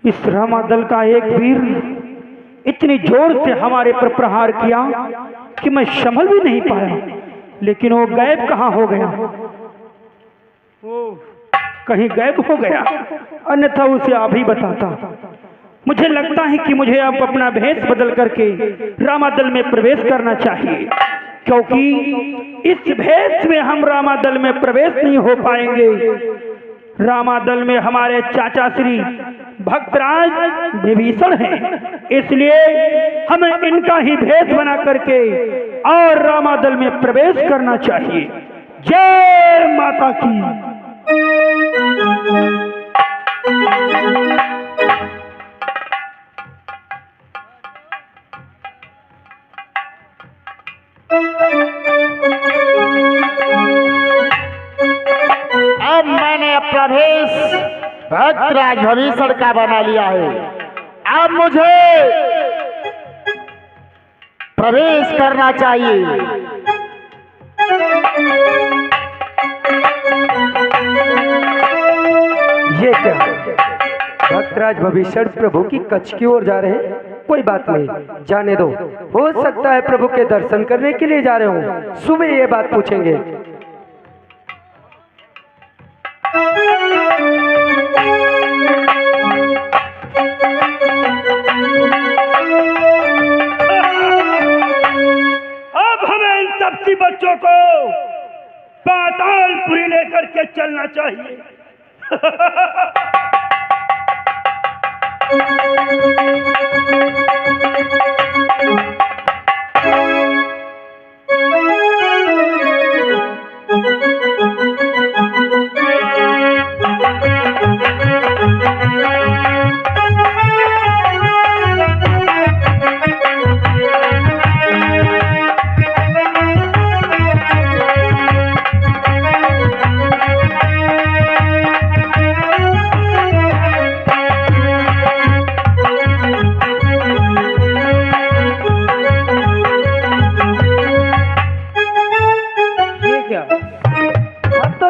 इस रामादल का एक वीर इतनी जोर से हमारे पर प्रहार किया कि मैं संभल भी नहीं पाया, लेकिन वो गायब कहाँ हो गया? वो कहीं गायब हो गया, अन्यथा उसे अभी बताता। मुझे लगता है कि मुझे अब अपना भेष बदल करके रामादल में प्रवेश करना चाहिए, क्योंकि इस भेष में हम रामादल में प्रवेश नहीं हो पाएंगे। रामादल में हमारे चाचा श्री भक्तराज विभीषण हैं, इसलिए हमें इनका ही भेष बना करके और रामादल में प्रवेश करना चाहिए। जय माता की। अब मैंने अपना भेष भक्तराज विभीषण का बना लिया है। अब मुझे प्रवेश करना चाहिए। ये क्या? भक्तराज विभीषण प्रभु की कच्छ की ओर जा रहे हैं? कोई बात नहीं, जाने दो। हो सकता है प्रभु के दर्शन करने के लिए जा रहे हो। सुबह ये बात पूछेंगे। अब हमें इन सबसी बच्चों को पातालपुरी लेकर के चलना चाहिए।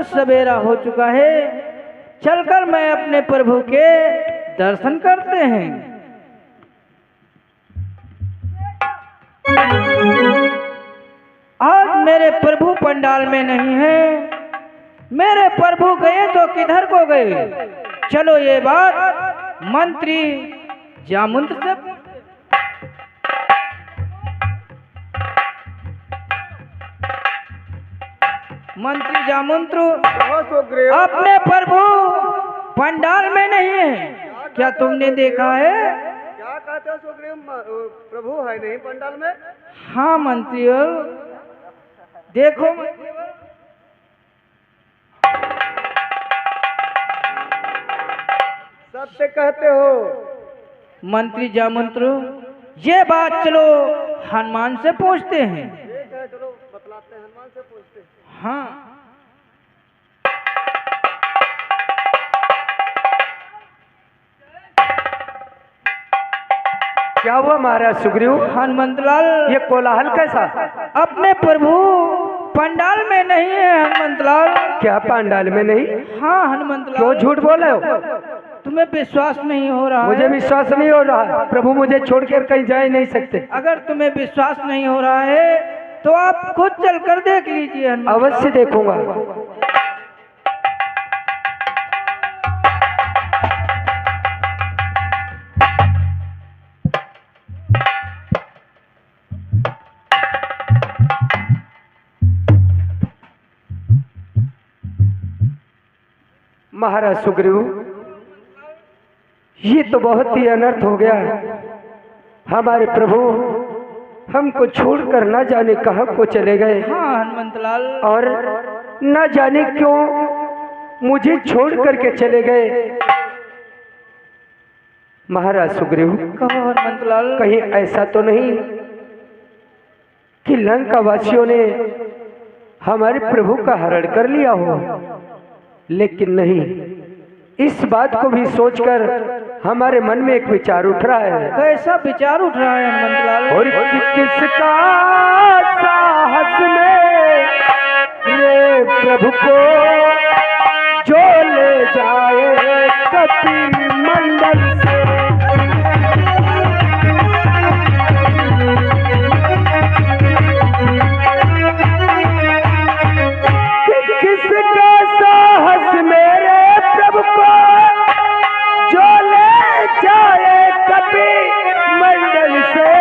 सवेरा हो चुका है, चलकर मैं अपने प्रभु के दर्शन करते हैं। आज मेरे प्रभु पंडाल में नहीं है, मेरे प्रभु गए तो किधर को गए? चलो ये बात मंत्री जामुंत से। मंत्री जामुंत्र, अपने प्रभु पंडाल में नहीं है, क्या तुमने देखा है? क्या कहते हो सुग्रीव? प्रभु है नहीं पंडाल में? हाँ मंत्री, देखो सत्य कहते हो मंत्री जामुंत्र। ये बात चलो हनुमान से पूछते हैं। ठीक है, चलो बतलाते हैं, हनुमान से पूछते हैं। हाँ, क्या हुआ महाराज सुग्रीव? हनुमंतलाल, ये कोलाहल कैसा? अपने प्रभु पंडाल में नहीं है हनुमंतलाल। क्या पंडाल में नहीं? हाँ हनुमंतलाल। क्यों झूठ बोल रहे हो? तुम्हें विश्वास नहीं हो रहा मुझे है? विश्वास नहीं हो रहा। प्रभु मुझे छोड़कर कहीं जा ही नहीं सकते। अगर तुम्हें विश्वास नहीं हो रहा है तो आप खुद चलकर देख लीजिए। अवश्य देखूंगा। महाराज सुग्रीव, ये तो बहुत ही अनर्थ हो गया। हमारे प्रभु हमको छोड़कर न जाने कहां को चले गए। हाँ हनुमंतलाल। और न जाने क्यों मुझे छोड़ करके चले गए। महाराज सुग्रीव, कहो हनुमंतलाल। कहीं ऐसा तो नहीं कि लंका वासियों ने हमारे प्रभु का हरण कर लिया हो? लेकिन नहीं, इस बात को भी सोचकर हमारे मन में एक विचार उठ रहा है। कैसा विचार उठ रहा है हनुमंत और किसका साहस में रे प्रभु को जो ले जाए कपि मंडल से। किसका साहस मेरे प्रभु को जो ले जाए कपि मंडल से।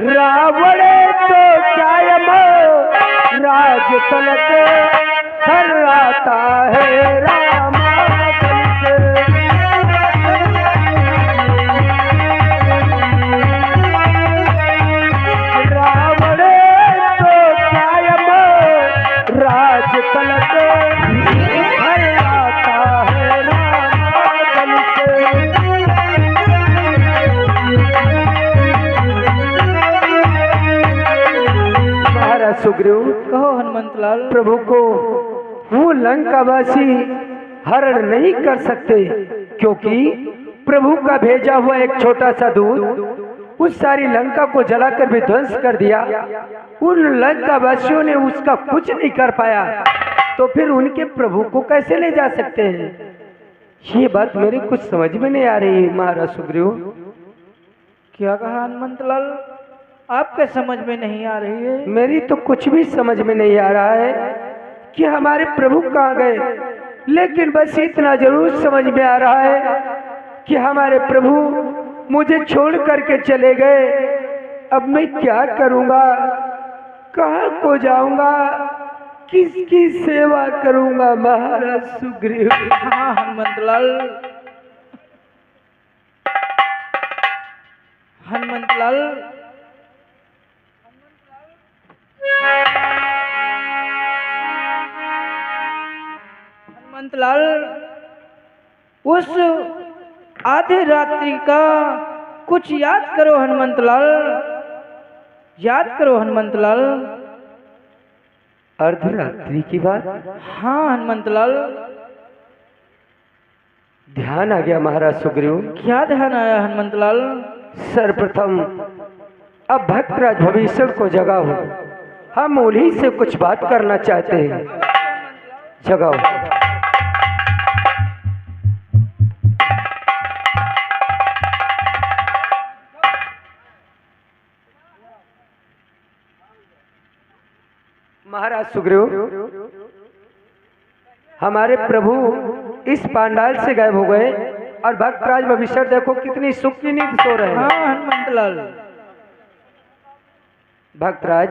रावण तो कायम राज तलक थर्राता है रामाचल से। रावण तो कायम राज तलक थर्राता है रामाचल से। महाराज सुग्रीव, कहो हनुमंत लाल। प्रभु को वो लंकावासी हरण नहीं कर सकते, क्योंकि प्रभु का भेजा हुआ एक छोटा सा दूत उस सारी लंका को जलाकर भी ध्वंस कर दिया। उन लंकावासियों ने उसका कुछ नहीं कर पाया, तो फिर उनके प्रभु को कैसे ले जा सकते हैं? ये बात मेरी कुछ समझ में नहीं आ रही है महाराज सुग्रीव। क्या कहा हनुमंत लाल? आपके समझ में नहीं आ रही है? मेरी तो कुछ भी समझ में नहीं आ रहा है कि हमारे प्रभु कहाँ गए, लेकिन बस इतना जरूर समझ में आ रहा है कि हमारे प्रभु मुझे छोड़ करके चले गए। अब मैं क्या करूँगा, कहाँ को जाऊँगा, किसकी सेवा करूँगा महाराज सुग्रीव? हाँ हनुमंत लाल, हनुमंत लाल, हनुमंत लाल, उस आधी रात्रि का कुछ याद करो हनुमंत लाल, याद करो हनुमंत लाल। अर्धरात्रि की बात? हाँ हनुमंत लाल। ध्यान आ गया महाराज सुग्रीव। क्या ध्यान आया हनुमंत लाल? सर्वप्रथम अब भक्तराज भविष्य को जगाओ, हम उन्हीं से कुछ बात करना चाहते हैं। जगाओ। महाराज सुग्रीव, हमारे प्रभु इस पांडाल से गायब हो गए और भक्तराज भविष्य देखो कितनी सुख की नींद सो रहे हैं। हाँ हनुमंत लाल। भक्तराज,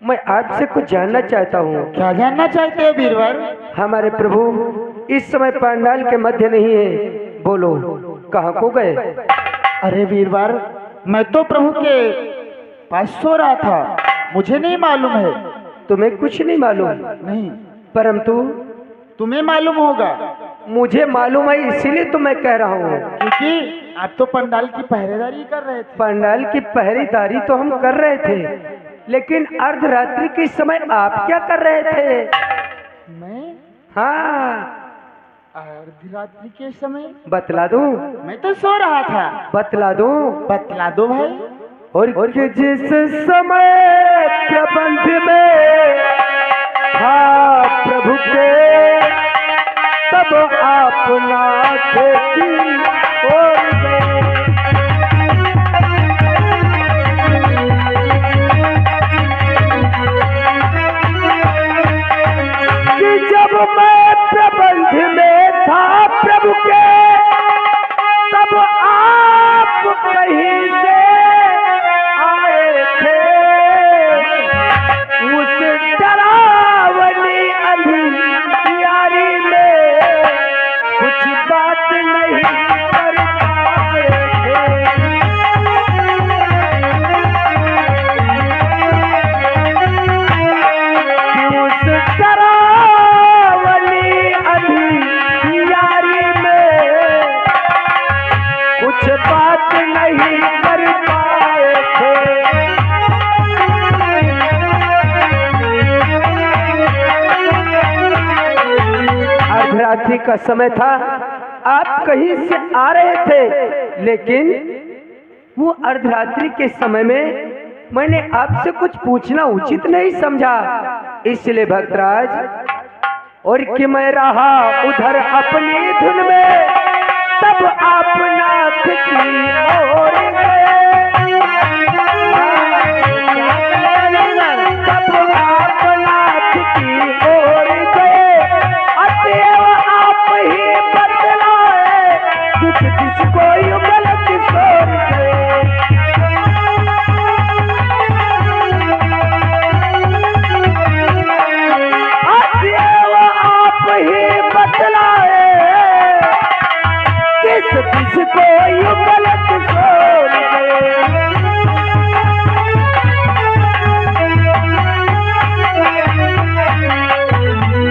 मैं आपसे कुछ जानना चाहता हूँ। क्या जानना चाहते हो वीरवर? हमारे प्रभु इस समय पांडाल के मध्य नहीं है, बोलो कहाँ को गए? अरे वीरवर, मैं तो प्रभु के पास सो रहा था, मुझे नहीं मालूम है। तुम्हें कुछ नहीं मालूम? नहीं। परंतु तुम्हें मालूम होगा। मुझे मालूम है, इसीलिए तो मैं कह रहा हूँ। क्योंकि आप तो पंडाल की पहरेदारी कर रहे थे। पंडाल की पहरेदारी तो हम कर रहे थे, लेकिन अर्धरात्रि के समय आप क्या कर रहे थे? मैं? हाँ, अर्धरात्रि के समय बतला दूं? मैं तो सो रहा था। बतला दूं? बतला दो भाई। और कि जिस समय प्रबंध में था प्रभु के, तब आप नाथ की ओर गए। कि जब मैं प्रबंध में था प्रभु के, तब आप कहीं से आए थे। उस डरावनी अंधियारी में कुछ बात नहीं कर पाए थे। कि उस डरावनी अर्धरात्रि का समय था, आप कहीं से आ रहे थे, लेकिन वो अर्धरात्रि के समय में मैंने आपसे कुछ पूछना उचित नहीं समझा, इसलिए भक्तराज, और कि मैं रहा उधर अपनी धुन में, तब आप नाथ की ओर गए, तब आप नाथ की ओर गए, अतएव आप ही बतलाए, किसको युगल किशोर गए। किसको युगल किशोर गए।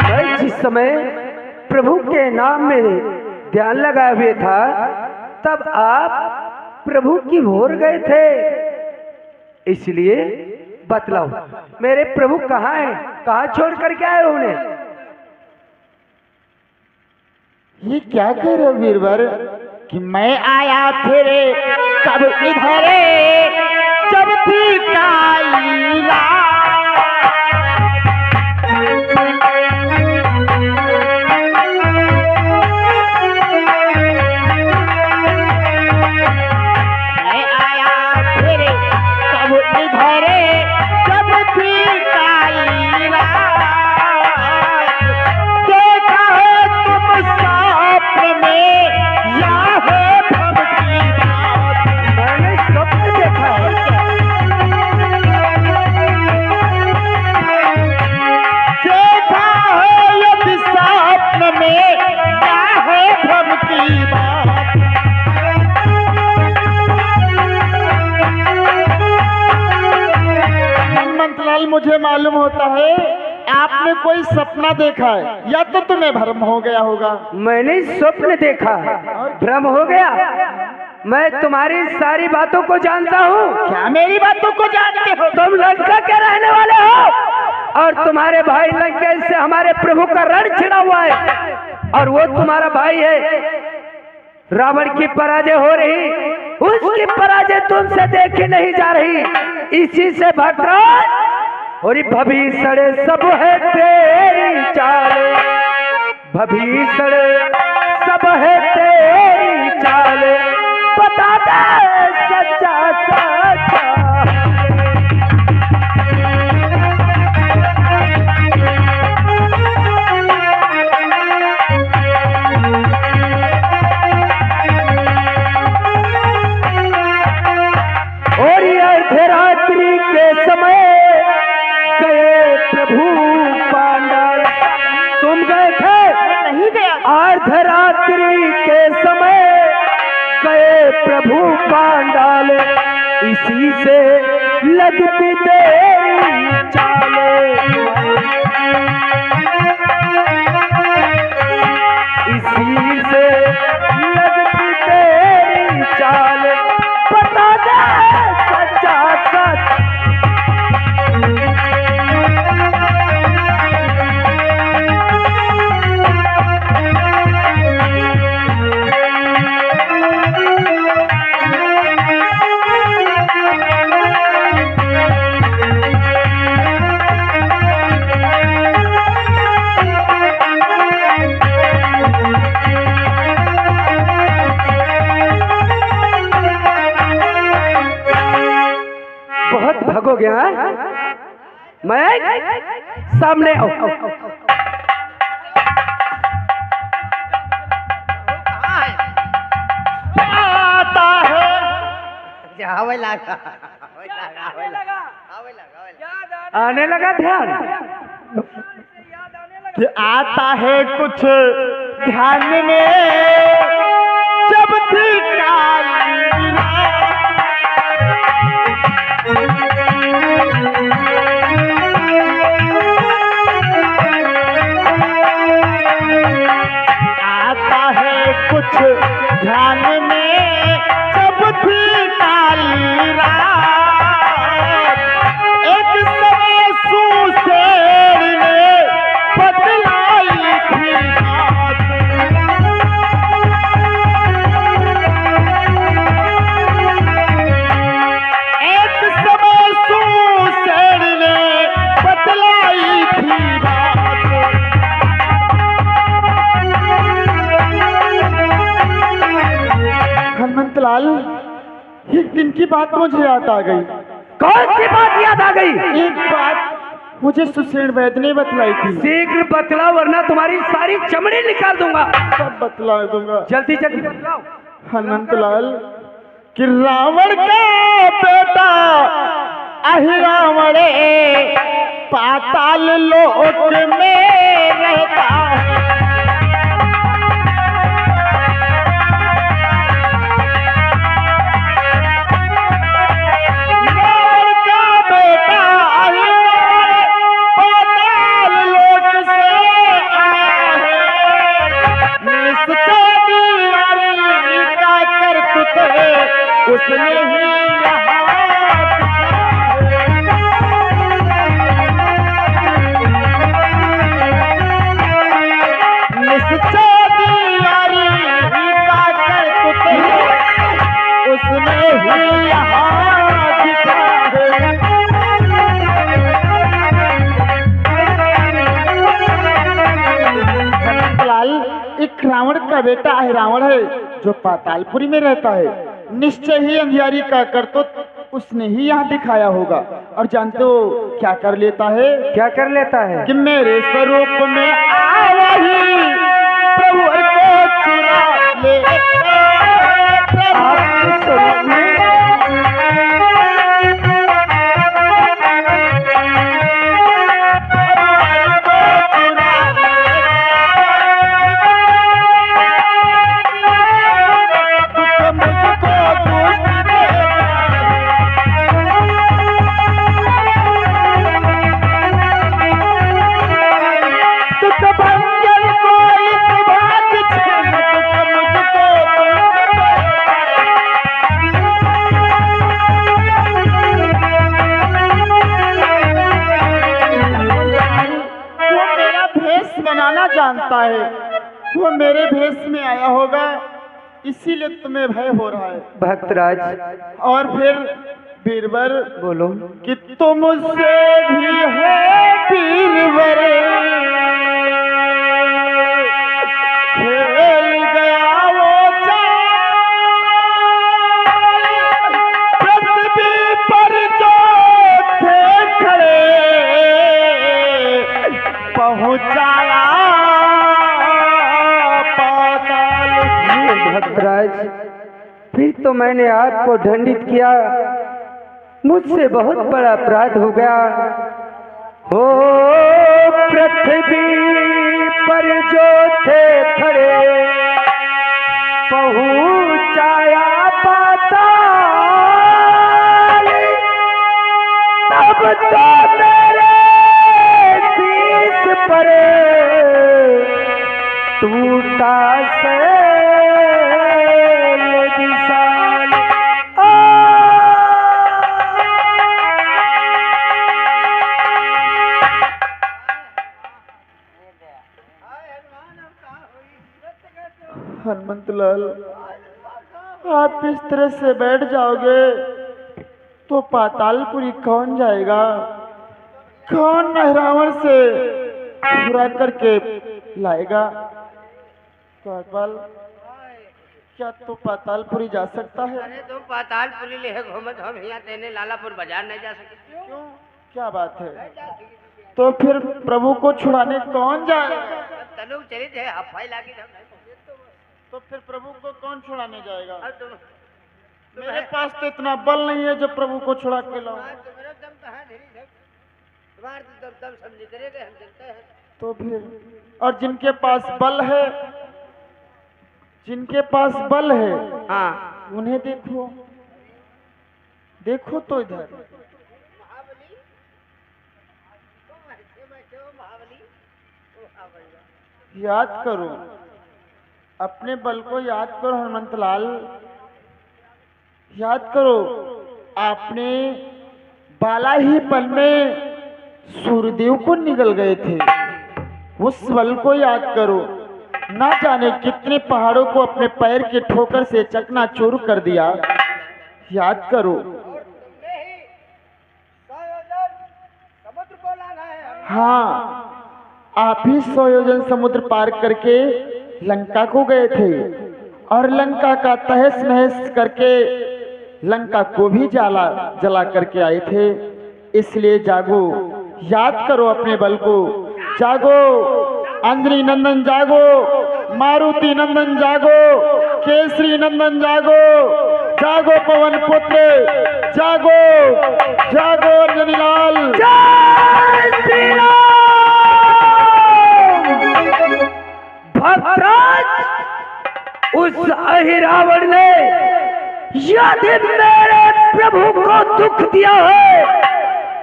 मैं जिस समय प्रभु के नाम में ध्यान लगाए हुए था, तब आप प्रभु की ओर गए थे, इसलिए बतलाओ मेरे प्रभु कहाँ हैं, कहाँ छोड़ करके आए उन्हें? ये क्या कह रहे हो वीरवर कि मैं आया तेरे कब इधर जब थी काली रात। मैं आया तेरे कब इधर जब थी काली रात। देखा है तुम स्वप्न में या है भ्रम की बात। मैंने स्वप्न देखा है। देखा है यदि स्वप्न में या है भ्रम की बात। मंत्रलाल, मुझे मालूम होता है आपने कोई सपना देखा है, या तो तुम्हें भ्रम हो गया होगा। मैंने स्वप्न देखा, भ्रम हो गया। मैं तुम्हारी सारी बातों को जानता हूँ। क्या मेरी बातों को जानते हो? तुम लंका के रहने वाले हो, और तुम्हारे भाई लंकेश से हमारे प्रभु का रण छिड़ा हुआ है, और वो तुम्हारा भाई है। रावण की पराजय हो रही, उसकी पराजय तुमसे देखी नहीं जा रही, इसी से भक्तराज और भभीषण सब है तेरी चाल, भभीषण सब है तेरी चाल, बता दे सच्चा सच्चा। और ये अर्धरात्रि के समय गए प्रभु पांडाल, तुम गए थे? नहीं गया। अर्धरात्रि के समय गए प्रभु पांडाल, इसी से लगती तेरी चाल, इसी से लगती तेरी चाल, बता दे सच्चा सच। बहुत भगो गया है? मैं सामने आओ। आता है आने लगा ध्यान, कि आता है कुछ ध्यान में जब थी काली रात। आता है कुछ ध्यान में जब थी काली रात। एक समय सुशेर ने बतलाई थी बात। हनुमंतलाल, एक दिन की बात मुझे याद आ गई। कौन सी बात याद आ गई? एक बात मुझे सुषेण वैद्य ने बतलाई थी। शीघ्र बतलाओ वरना तुम्हारी सारी चमड़ी निकाल दूंगा। सब बतला दूंगा। जल्दी जल्दी बतलाओ। हनुमंतलाल कि रावण का बेटा अहिरावण पाताल लोक में रहता है। रावण का बेटा अहिरावण पाताल लोक से आया है। निष्ठा दियारी का करतुत उसने ही एक रावण का बेटा है, रावण है जो पातालपुरी में रहता है। निश्चय ही अंधियारी का करतुत उसने ही यहाँ दिखाया होगा। और जानते हो क्या कर लेता है? क्या कर लेता है? कि मेरे स्वरूप में आया ही प्रभु को चुरा ले। आपके स्वरूप में जानता है, वो मेरे भेष में आया होगा, इसीलिए तुम्हें भय हो रहा है। भक्तराज और फिर बीरबर बोलो कि तुमसे भी है बीरबर, खेल गया वो चाल पृथ्वी पर जो थे खड़े पहुंचाया भक्तराज। फिर तो मैंने आपको दंडित किया, मुझसे बहुत बड़ा अपराध हो गया। हो पृथ्वी पर जो थे खड़े पहुंचाया पाताल, तब तो मेरे शीश पर टूटा से हनुमंतलाल, आप इस तरह से बैठ जाओगे तो पातालपुरी कौन जाएगा? कौन रावण से बुरा करके लाएगा? पाताल क्या तो पातालपुरी जा सकता है? अरे तुम पातालपुरी ले घूमत, हम यहाँ तेने लालापुर बाजार नहीं जा सके। क्यों? क्या बात है? तो फिर प्रभु को छुड़ाने कौन जाएगा? तनु चरित है, हफाई लागी तो फिर प्रभु को कौन छुड़ाने जाएगा? मेरे पास तो इतना बल नहीं है जो प्रभु को छुड़ा के लाऊं। तो फिर और जिनके पास बल है, जिनके पास बल है, हाँ, उन्हें देखो, देखो तो इधर याद करो, अपने बल को याद करो हनुमंतलाल, याद करो। आपने बाला ही पल में सूर्यदेव को निगल गए थे, उस बल को याद करो। ना जाने कितने पहाड़ों को अपने पैर के ठोकर से चकनाचूर कर दिया, याद करो। हाँ, आप ही 100 योजन समुद्र पार करके लंका को गए थे और लंका का तहस नहस करके लंका को भी जला करके आए थे। इसलिए जागो, याद करो अपने बल को। जागो अंजनी नंदन जागो, मारुति नंदन जागो, केसरी नंदन जागो, जागो पवन पुत्र जागो, जागो अंजनी लाल। जय श्री राम। भक्तराज, उस अहिरावण ने यदि मेरे प्रभु को दुख दिया है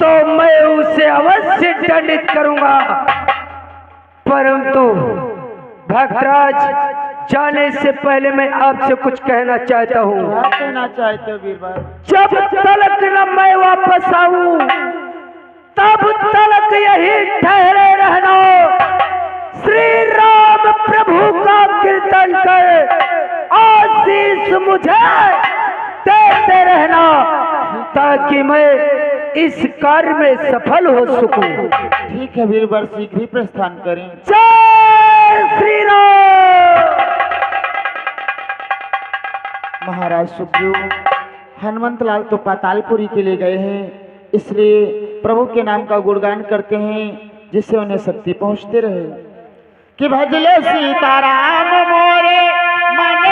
तो मैं उसे अवश्य दंडित करूंगा। परंतु भक्तराज, जाने से पहले मैं आपसे कुछ कहना चाहता हूँ। क्या कहना चाहते हो वीरवर? जब तलक न मैं वापस आऊं तब तलक यही ठहरे रहना। श्री राम प्रभु का कीर्तन कर आशीष मुझे देते रहना, ताकि मैं इस कार्य में सफल हो सकूं। ठीक है वीरवर, शीघ्र ही प्रस्थान करें। जय श्री राम। महाराज सुग्रीव, हनुमंत लाल तो पातालपुरी के लिए गए हैं, इसलिए प्रभु के नाम का गुणगान करते हैं जिससे उन्हें शक्ति पहुंचते रहे। कि भजले सीताराम मोरे मन